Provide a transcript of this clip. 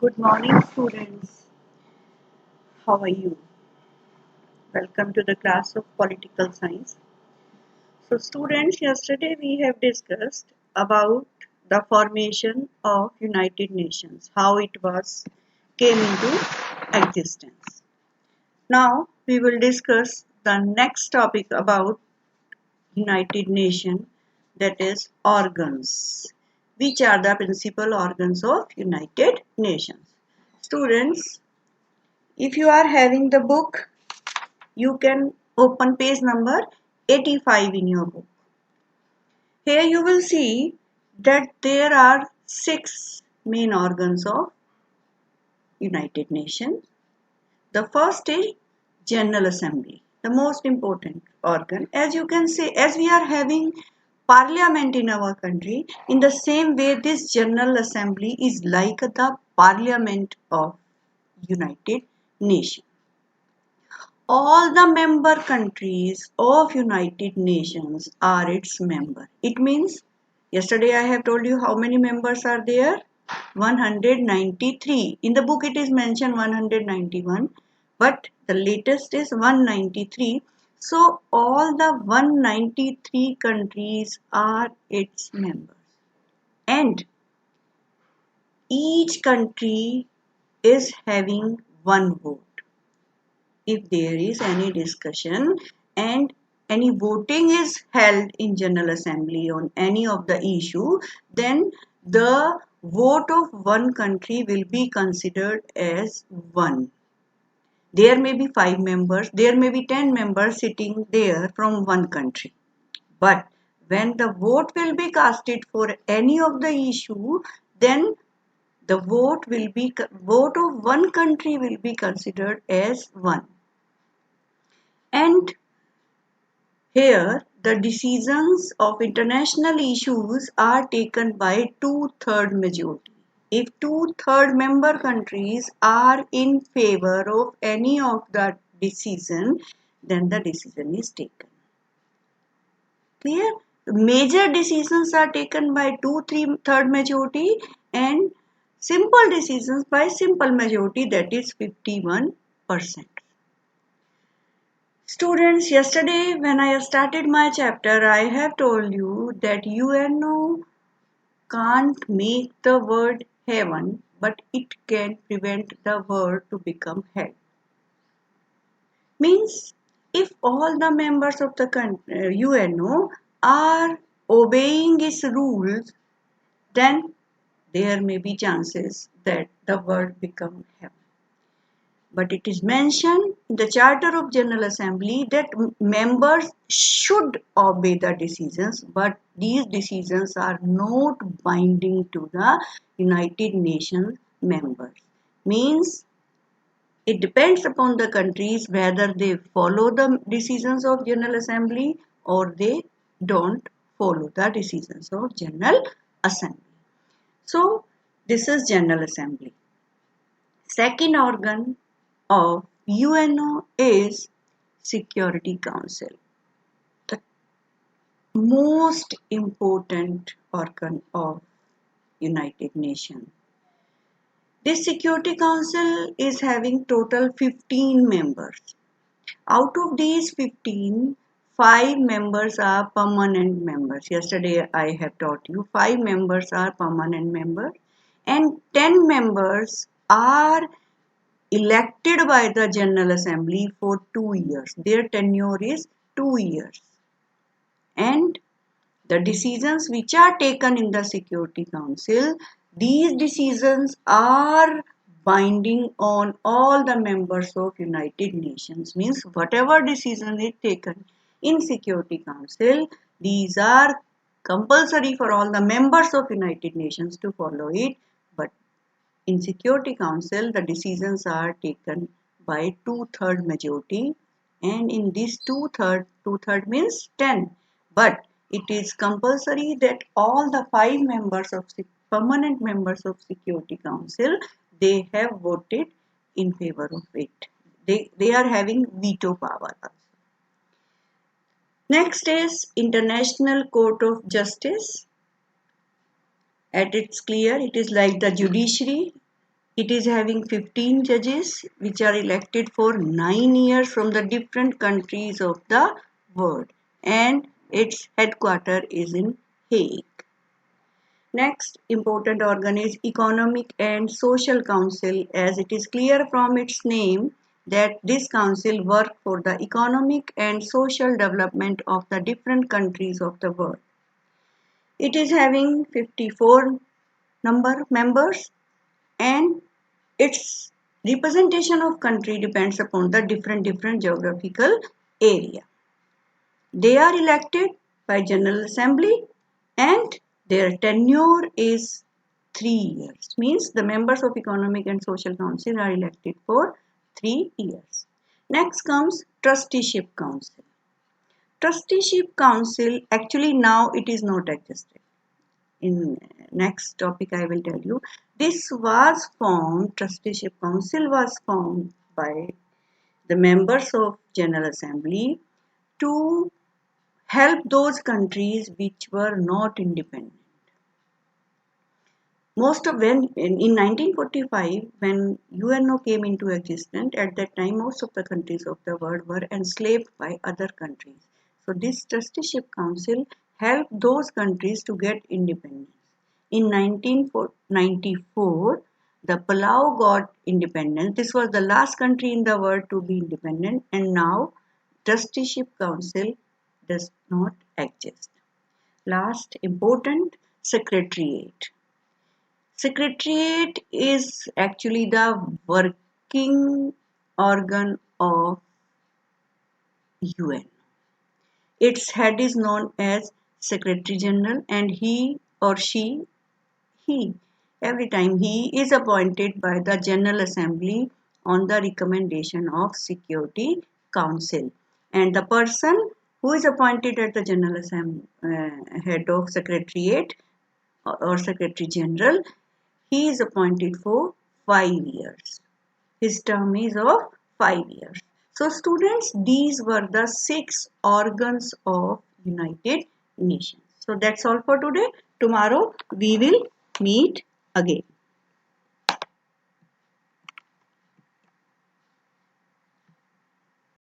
Good morning, students. How are you? Welcome to the class of Political Science. So, students, yesterday we have discussed about the formation of United Nations, how it was came into existence. Now, we will discuss the next topic about United Nations, that is organs. Which are the principal organs of United Nations? Students, if you are having the book, you can open page number 85 in your book. Here you will see that there are 6 main organs of United Nations. The first is General Assembly, the most important organ. As you can see, as we are having parliament in our country, in the same way this General Assembly is like the parliament of United Nations. All the member countries of United Nations are its member. It means, yesterday I have told you how many members are there? 193. In the book it is mentioned 191, but the latest is 193. So all the 193 countries are its members. And each country is having one vote. If there is any discussion and any voting is held in General Assembly on any of the issue, then the vote of one country will be considered as one. There may be 5 members, there may be 10 members sitting there from one country. But when the vote will be casted for any of the issue, then the vote of one country will be considered as one. And here, the decisions of international issues are taken by two-third majority. If two-third member countries are in favor of any of the decision, then the decision is taken. Clear? Major decisions are taken by two-third majority and simple decisions by simple majority, that is 51%. Students, yesterday when I started my chapter, I have told you that UNO can't make the word heaven, but it can prevent the word to become hell. Means, if all the members of the UNO are obeying its rules, then there may be chances that the word become heaven. But it is mentioned in the Charter of General Assembly that members should obey the decisions, but these decisions are not binding to the United Nations members. Means it depends upon the countries whether they follow the decisions of General Assembly or they don't follow the decisions of General Assembly. So this is General Assembly. Second organ of UNO is Security Council, the most important organ of United Nations. This Security Council is having total 15 members. Out of these 15, 5 members are permanent members. Yesterday I have taught you 5 members are permanent members and 10 members are elected by the General Assembly for 2 years. Their tenure is 2 years. And the decisions which are taken in the Security Council, these decisions are binding on all the members of United Nations. Means whatever decision is taken in Security Council, these are compulsory for all the members of United Nations to follow it. But in Security Council, the decisions are taken by two-third majority, and in this two-third means 10. But it is compulsory that all the 5 members of permanent members of Security Council, they have voted in favor of it. They are having veto power also. Next is International Court of Justice. At its clear, it is like the judiciary. It is having 15 judges which are elected for 9 years from the different countries of the world, and its headquarters is in Hague. Next important organ is Economic and Social Council, as it is clear from its name that this council works for the economic and social development of the different countries of the world. It is having 54 number members, and its representation of country depends upon the different geographical area. They are elected by General Assembly, and their tenure is 3 years. Means the members of Economic and Social Council are elected for 3 years. Next comes Trusteeship Council. Trusteeship Council, actually now it is not existed. In next topic I will tell you. This was formed, Trusteeship Council was formed by the members of General Assembly to help those countries which were not independent. Most of when in 1945, when UNO came into existence, at that time most of the countries of the world were enslaved by other countries. So this Trusteeship Council helped those countries to get independence. In 1994, the Palau got independence. This was the last country in the world to be independent, and now Trusteeship Council does not exist. Last important, Secretariat. Secretariat is actually the working organ of UN. Its head is known as Secretary General, and he or she, every time he is appointed by the General Assembly on the recommendation of Security Council. And the person who is appointed at the General Assembly, head of Secretariat or Secretary General, he is appointed for 5 years. His term is of 5 years. So students, these were the 6 organs of United Nations. So that's all for today. Tomorrow we will meet again.